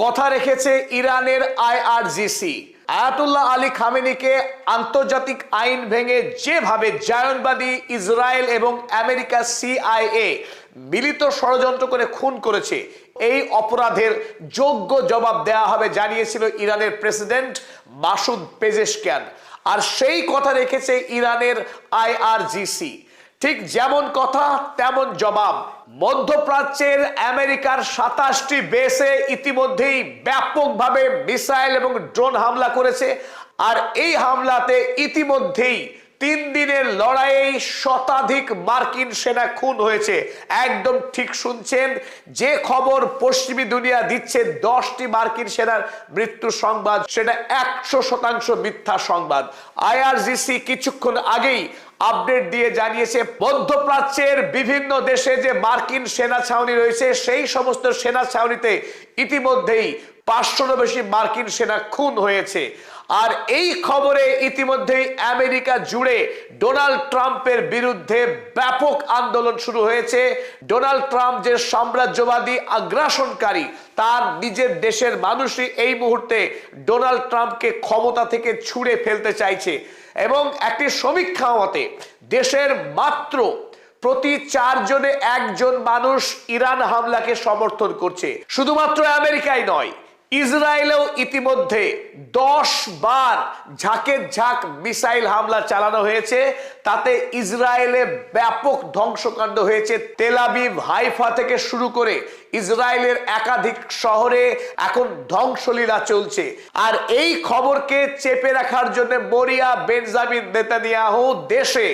কথা রেখেছে ইরানের আইআরজিসি। আয়াতুল্লাহ আলী খামেনিকে আন্তর্জাতিক আইন ভেঙে যেভাবে জায়নবাদী ইসরায়েল এবং আমেরিকা সিআইএ মিলিত ষড়যন্ত্র করে খুন করেছে, এই অপরাধের যোগ্য জবাব দেয়া হবে জানিয়েছিল ইরানের প্রেসিডেন্ট মাসুদ পেজেশকিয়ান। আর সেই কথা রেখেছে ইরানের আইআরজিসি। ঠিক যেমন কথা তেমন জবাব। মধ্যপ্রাচ্যের আমেরিকার 27টি বেসে ইতিমধ্যেই ব্যাপকভাবে মিসাইল এবং ড্রোন হামলা করেছে। আর এই হামলাতে ইতিমধ্যেই 3 দিনের লড়াইয়ে শতাধিক মার্কিন সেনা খুন হয়েছে। একদম ঠিক শুনছেন, যে খবর পশ্চিমী দুনিয়া দিচ্ছে 10টি মার্কিন সেনার মৃত্যু সংবাদ, সেটা 100% মিথ্যা সংবাদ। আইআরজিসি কিছুক্ষণ আগেই আপডেট দিয়ে জানিয়েছে মধ্যপ্রাচ্যের বিভিন্ন দেশে যে মার্কিন সেনা ছাউনি রয়েছে, সেই সমস্ত সেনা ছাউনিতে ইতিমধ্যেই 500-রও বেশি মার্কিন সেনা খুন হয়েছে। আর এই খবরে ইতিমধ্যেই আমেরিকা জুড়ে ডোনাল্ড ট্রাম্পের বিরুদ্ধে ব্যাপক আন্দোলন শুরু হয়েছে। ডোনাল্ড ট্রাম্প যে সাম্রাজ্যবাদী আগ্রাসনকারী, তার নিজের দেশের মানুষই এই মুহূর্তে ডোনাল্ড ট্রাম্পকে ক্ষমতা থেকে ছুঁড়ে ফেলতে চাইছে। এবং একটি সমীক্ষা মতে দেশের মাত্র প্রতি 4 জনে 1 জন মানুষ ইরান হামলাকে সমর্থন করছে। শুধুমাত্র আমেরিকাই নয়, ইসরায়েলেও ইতিমধ্যে 10 বার ঝাঁকের ঝাঁক মিসাইল হামলা চালানো হয়েছে। তাতে ইসরায়েলে ব্যাপক ধ্বংসকাণ্ড হয়েছে। তেল আবিব, হাইফা থেকে শুরু করে ইসরায়েলের একাধিক শহরে এখন ধ্বংসলীলা চলছে। আর এই খবরকে চেপে রাখার জন্য মরিয়া বেঞ্জামিন নেতানিয়াহু দেশে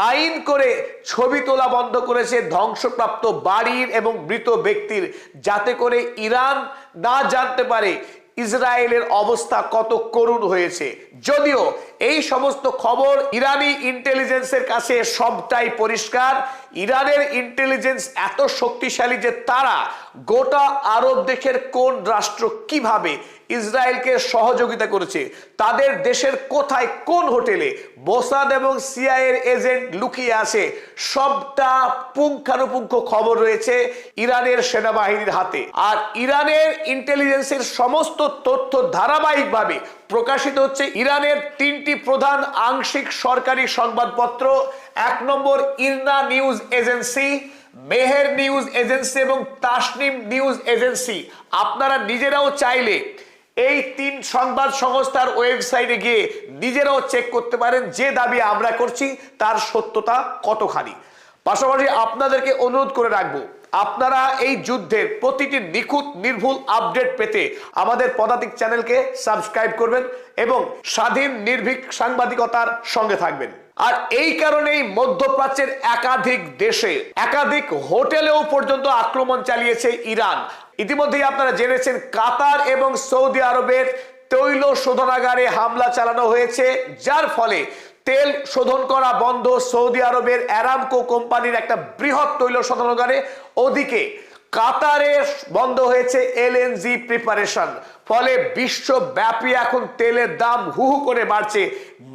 আইন করে ছবি তোলা বন্ধ করেছে ধ্বংসপ্রাপ্ত বাড়ির এবং মৃত ব্যক্তির, যাতে করে ইরান না জানতে পারে ইসরায়েলের অবস্থা কত করুণ হয়েছে। যদিও এই সমস্ত খবর ইরানি ইন্টেলিজেন্সের কাছে সবটাই পরিষ্কার। ইরানের ইন্টেলিজেন্স এত শক্তিশালী যে তারা গোটা আরব দেশের কোন রাষ্ট্র কিভাবে ইসরায়েলকে সহযোগিতা করেছে, তাদের দেশের কোথায় কোন হোটেলে মোসাদ এবং সিআইএর এজেন্ট লুকিয়ে আছে, সবটা পুঙ্খানুপুঙ্খ খবর রয়েছে ইরানের সেনাবাহিনীর হাতে। আর ইরানের ইন্টেলিজেন্সের সমস্ত তথ্য ধারাবাহিকভাবে প্রকাশিত হচ্ছে ইরানের 3টি প্রধান আংশিক সরকারি সংবাদপত্র। 1 নম্বর IRNA news agency, Mehr news agency এবং তাসনিম নিউজ এজেন্সি। আপনারা নিজেরাও চাইলে এই 3 সংবাদ সংস্থার ওয়েবসাইটে গিয়ে নিজেরাও চেক করতে পারেন যে দাবি আমরা করছি তার সত্যতা কতখানি। পাশাপাশি আপনাদেরকে অনুরোধ করে রাখবো, আপনারা এই যুদ্ধের প্রতিটি নিখুঁত নির্ভুল আপডেট পেতে আমাদের পদাতিক চ্যানেলকে সাবস্ক্রাইব করবেন এবং স্বাধীন নির্ভীক সাংবাদিকতার সঙ্গে থাকবেন। আর এই কারণেই মধ্যপ্রাচ্যের একাধিক দেশে একাধিক হোটেলেও পর্যন্ত আক্রমণ চালিয়েছে ইরান। ইতিমধ্যেই আপনারা জেনেছেন কাতার এবং সৌদি আরবের তৈল শোধনাগারে হামলা চালানো হয়েছে, যার ফলে তেল শোধন করা বন্ধ সৌদি আরবের অ্যারামকো কোম্পানির একটা বৃহৎ তৈল শোধনাগারে। ওদিকে কাতারে বন্ধ হয়েছে এলএনজি প্রিপারেশন। ফলে বিশ্বব্যাপী এখন তেলের দাম হু হু করে বাড়ছে।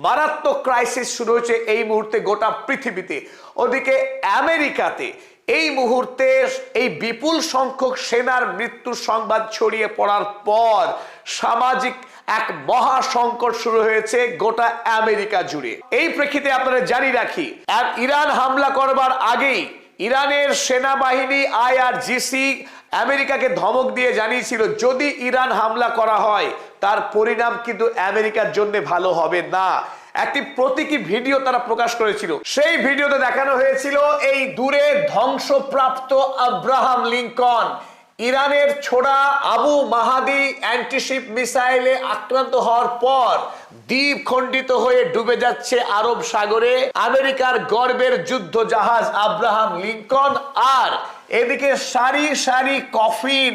মারাত্মক ক্রাইসিস শুরু হয়েছে এই মুহূর্তে গোটা পৃথিবীতে। ওদিকে আমেরিকাতে এই মুহূর্তে এই বিপুল সংখ্যক সেনার মৃত্যুর সংবাদ ছড়িয়ে পড়ার পর সামাজিক এক মহা সংকট শুরু হয়েছে গোটা আমেরিকা জুড়ে। এই প্রেক্ষিতে আপনারা জানিয়ে রাখি, ইরান হামলা করবার আগেই ইরানের সেনাবাহিনী আইআরজিসি আমেরিকাকে ধমক দিয়ে জানিয়েছিল যদি ইরান হামলা করা হয় তার পরিণাম কিন্তু আমেরিকার জন্য ভালো হবে না। একটি প্রতীকী ভিডিও তারা প্রকাশ করেছিল। সেই ভিডিওতে দেখানো হয়েছিল এই দূরে ধ্বংসপ্রাপ্ত আব্রাহাম লিঙ্কন ইরানের ছোড়া আবু মাহাদি অ্যান্টিশিপ মিসাইলে আক্রান্ত হওয়ার পর দ্বীপ খণ্ডিত হয়ে ডুবে যাচ্ছে আরব সাগরে আমেরিকার গর্বের যুদ্ধ জাহাজ আব্রাহাম লিঙ্কন। আর এদিকে সারি সারি কফিন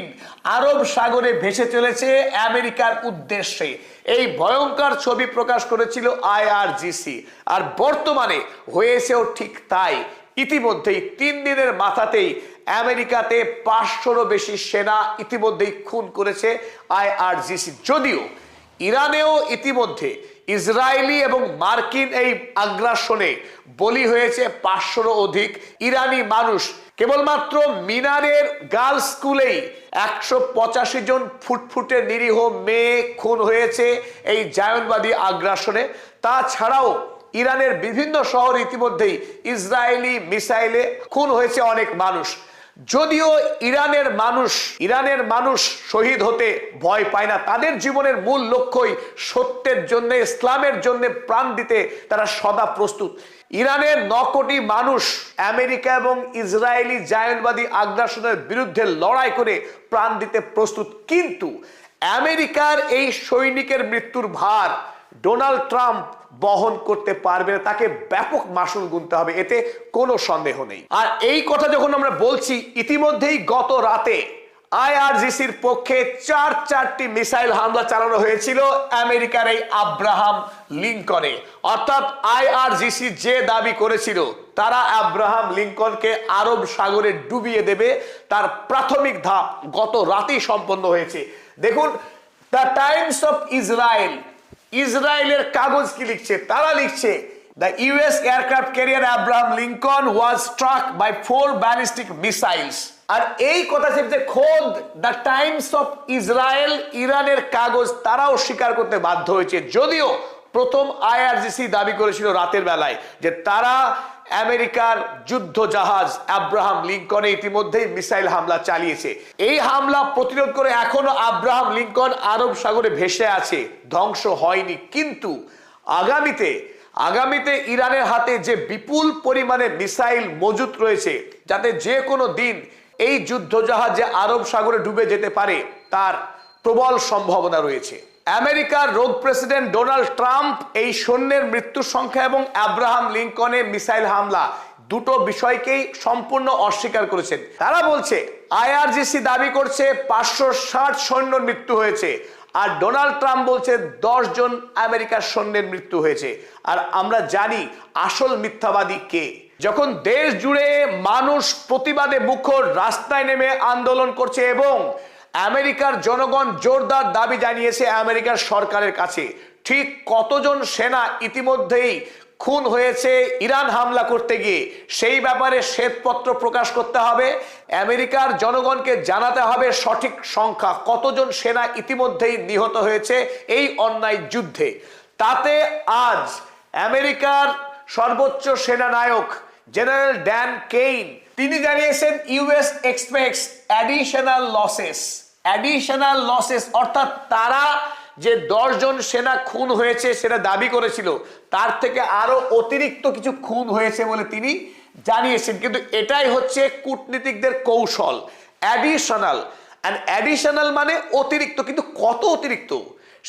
আরব সাগরে ভেসে চলেছে আমেরিকার উদ্দেশ্যে। এই ভয়ঙ্কর ছবি প্রকাশ করেছিল আইআরজিসি। আর বর্তমানে হয়েছেও ঠিক তাই। ইতিমধ্যেই 3 দিনের মাথাতেই আমেরিকাতে 500-রও বেশি সেনা ইতিমধ্যেই খুন করেছে আইআরজিসি। যদিও ইরানেও ইতিমধ্যে ইসরায়েলি এবং মার্কিন এই আগ্রাসনে বলি হয়েছে 500-রও অধিক ইরানি মানুষ। কেবলমাত্র মিনারের গার্লস স্কুলেই 185 জন ফুটফুটে নিরীহ মেয়ে খুন হয়েছে এই জায়নবাদী আগ্রাসনে। তাছাড়াও ইরানের বিভিন্ন শহর ইতিমধ্যেই ইসরায়েলি মিসাইলে খুন হয়েছে অনেক মানুষ। যদিও ইরানের মানুষ শহীদ হতে ভয় পায় না, তাদের জীবনের মূল লক্ষ্যই সত্যের জন্য, ইসলামের জন্য প্রাণ দিতে তারা সদা প্রস্তুত। ইরানের 9 কোটি মানুষ আমেরিকা এবং ইসরায়েলি জায়নবাদী আগ্রাসনের বিরুদ্ধে লড়াই করে প্রাণ দিতে প্রস্তুত। কিন্তু আমেরিকার এই সৈনিকের মৃত্যুর ভার ডোনাল্ড ট্রাম্প বহন করতে পারবে না, তাকে ব্যাপক মাসুল গুনতে হবে, এতে কোনো সন্দেহ নেই। আর এই কথা যখন আমরা বলছি, ইতিমধ্যেই গত রাতে আইআরজিসির পক্ষে 4টি মিসাইল হামলা চালানো হয়েছিল আমেরিকার এই আব্রাহাম লিঙ্কনে। অর্থাৎ আইআরজিসি যে দাবি করেছিল তারা আব্রাহাম লিঙ্কনকে আরব সাগরে ডুবিয়ে দেবে, তার প্রাথমিক ধাপ গত রাতেই সম্পন্ন হয়েছে। দেখুন, দ্য টাইমস অফ ইসরায়েলের কাগজ কি লিখছে, তারা লিখছে the US aircraft carrier Abraham Lincoln was struck by 4 ballistic missiles. আর এই কথা যে খোদ দ্য টাইমস অফ ইরানের কাগজ তারাও স্বীকার করতে বাধ্য হয়েছে। যদিও প্রথম আইআরজিসি দাবি করেছিল রাতের বেলায় যে তারা আমেরিকার যুদ্ধ জাহাজ আব্রাহাম লিঙ্কনে ইতিমধ্যেই মিসাইল হামলা চালিয়েছে। এই হামলা প্রতিরোধ করে এখনো আব্রাহাম লিঙ্কন আরব সাগরে ভেসে আছে, ধ্বংস হয়নি। কিন্তু আগামীতে ইরানের হাতে যে বিপুল পরিমাণে মিসাইল মজুত রয়েছে, যাতে যে কোনো দিন এই যুদ্ধ জাহাজ যে আরব সাগরে ডুবে যেতে পারে তার প্রবল সম্ভাবনা রয়েছে। আমেরিকার রোগ প্রেসিডেন্ট ডোনাল্ড ট্রাম্প এই সৈন্যের মৃত্যুর সংখ্যা এবং আব্রাহাম লিঙ্কনের মিসাইল হামলা দুটো বিষয়কেই সম্পূর্ণ অস্বীকার করেছেন। তারা বলছে আইআরজিসি দাবি করছে 560 সৈন্যর মৃত্যু হয়েছে, আর ডোনাল্ড ট্রাম্প বলছে 10 জন আমেরিকার সৈন্যের মৃত্যু হয়েছে। আর আমরা জানি আসল মিথ্যাবাদী কে। যখন দেশ জুড়ে মানুষ প্রতিবাদে মুখর রাস্তায় নেমে আন্দোলন করছে এবং আমেরিকার জনগণ জোরদার দাবি জানিয়েছে আমেরিকার সরকারের কাছে, ঠিক কতজন সেনা ইতিমধ্যেই খুন হয়েছে ইরান হামলা করতে গিয়ে, সেই ব্যাপারে শ্বেতপত্র প্রকাশ করতে হবে। আমেরিকার জনগণকে জানাতে হবে সঠিক সংখ্যা, কতজন সেনা ইতিমধ্যেই নিহত হয়েছে এই অন্যায় যুদ্ধে। তাতে আজ আমেরিকার সর্বোচ্চ সেনানায়ক জেনারেল ড্যান কেইন তিনি জানিয়েছেন ইউএস এক্সপেক্টস অ্যাডিশনাল লসেস, অর্থাৎ তারা যে 10 জন সেনা খুন হয়েছে সেটা দাবি করেছিল, তার থেকে আরো অতিরিক্ত কিছু খুন হয়েছে বলে তিনি জানিয়েছেন। কিন্তু এটাই হচ্ছে কূটনীতিকদের কৌশল, অ্যাডিশনাল মানে অতিরিক্ত, কিন্তু কত অতিরিক্ত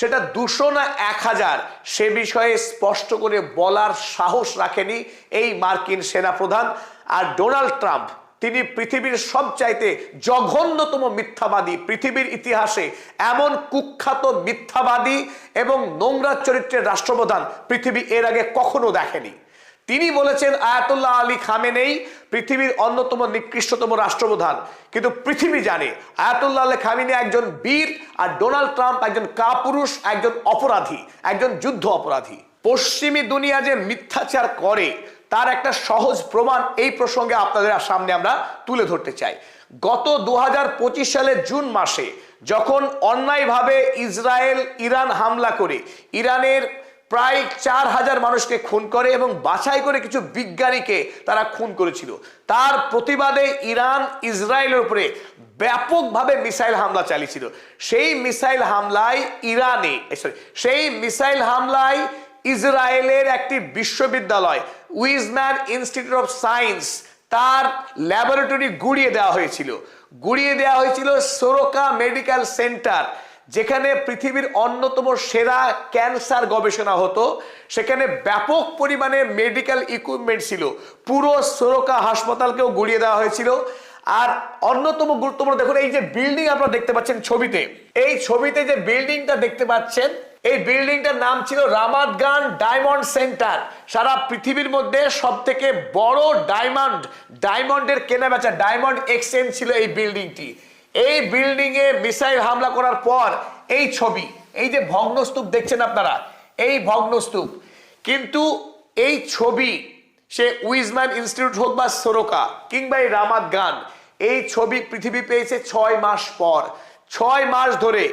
সেটা 200 না 1000 সে বিষয়ে স্পষ্ট করে বলার সাহস রাখেনি এই মার্কিন সেনাপ্রধান। আর ডোনাল্ড ট্রাম্প তিনি পৃথিবীর সবচাইতে জঘন্যতম মিথ্যাবাদী, পৃথিবীর ইতিহাসে এমন কুখ্যাত মিথ্যাবাদী এবং নোংরা চরিত্রের রাষ্ট্রপ্রধান পৃথিবী এর আগে কখনো দেখেনি। তিনি বলেছেন আয়াতুল্লাহ আলী খামেনেই পৃথিবীর অন্যতম নিকৃষ্টতম রাষ্ট্রপ্রধান, কিন্তু পৃথিবী জানে আয়াতুল্লাহ আলী খামেনি একজন বীর আর ডোনাল্ড ট্রাম্প একজন কাপুরুষ, একজন অপরাধী, একজন যুদ্ধ অপরাধী। পশ্চিমী দুনিয়া যে মিথ্যাচার করে তার একটা সহজ প্রমাণ এই প্রসঙ্গে আপনাদের সামনে আমরা তুলে ধরতে চাই। গত 2025 সালের জুন মাসে যখন অন্যায়ভাবে ইরান হামলা করে ইরানের প্রায় 4000 মানুষকে খুন করে এবং বাছাই করে কিছু বিজ্ঞানীকে তারা খুন করেছিল, তার প্রতিবাদে ইরান ইসরায়েলের উপরে ব্যাপকভাবে মিসাইল হামলা চালিয়েছিল। সেই মিসাইল হামলায় ইসরায়েলের একটি বিশ্ববিদ্যালয় উইজম্যান ইনস্টিটিউট অফ সায়েন্স তার ল্যাবরেটরি গুড়িয়ে দেওয়া হয়েছিল সোরোকা মেডিকেল সেন্টার, যেখানে পৃথিবীর অন্যতম সেরা ক্যান্সার গবেষণা হতো, সেখানে ব্যাপক পরিমাণে মেডিকেল ইকুইপমেন্ট ছিল। পুরো সোরোকা হাসপাতালকেও গুড়িয়ে দেওয়া হয়েছিল। আর অন্যতম গুরুত্বপূর্ণ দেখুন, এই যে বিল্ডিং আপনারা দেখতে পাচ্ছেন এই ছবিতে যে বিল্ডিংটা দেখতে পাচ্ছেন, এই বিল্ডিংটার নাম ছিল রামাত গান ডায়মন্ড সেন্টার। সারা পৃথিবীর মধ্যে সব থেকে বড় ডায়মন্ডের কেনাবেচা, ডায়মন্ড এক্সচেঞ্জ ছিল এই বিল্ডিংটি। এই বিল্ডিং এ মিসাইল হামলা করার পর এই ছবি, এই যে ভগ্নস্তূপ দেখছেন আপনারা, এই ভগ্নস্তূপ। কিন্তু এই ছবি সে উইজম্যান ইনস্টিটিউট হোক বা সোরোকা কিংবা এই রামাত গান, এই ছবি পৃথিবী পেয়েছে 6 মাস পর। 6 মাস ধরে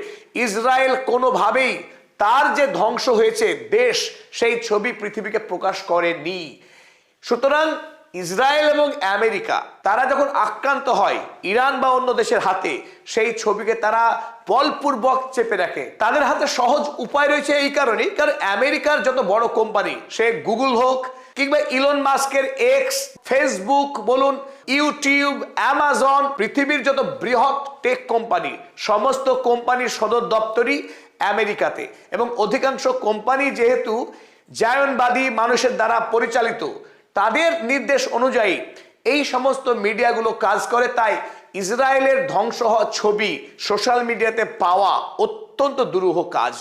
ইসরায়েল কোনোভাবেই তার যে ধ্বংস হয়েছে দেশ, সেই ছবি পৃথিবীকে প্রকাশ করেনি। সুতরাং ইসরায়েল এবং আমেরিকা তারা যখন আক্রান্ত হয় ইরান বা অন্য দেশের হাতে, সেই ছবিকে তারা বলপূর্বক চেপে রাখে। তাদের হাতে সহজ উপায় রয়েছে এই কারণেই, কারণ আমেরিকার যত বড় কোম্পানি, সে গুগল হোক কিংবা ইলন মাস্কের এক্স, ফেসবুক বলুন, ইউটিউব, অ্যামাজন, পৃথিবীর যত বৃহৎ টেক কোম্পানি, সমস্ত কোম্পানির সদর দপ্তরই আমেরিকাতে। এবং অধিকাংশ কোম্পানি যেহেতু জায়নবাদী মানুষের দ্বারা পরিচালিত, তাদের নির্দেশ অনুযায়ী এই সমস্ত মিডিয়াগুলো কাজ করে। তাই ইসরায়েলের ধ্বংস হওয়া ছবি সোশ্যাল মিডিয়াতে পাওয়া অত্যন্ত দুরূহ কাজ।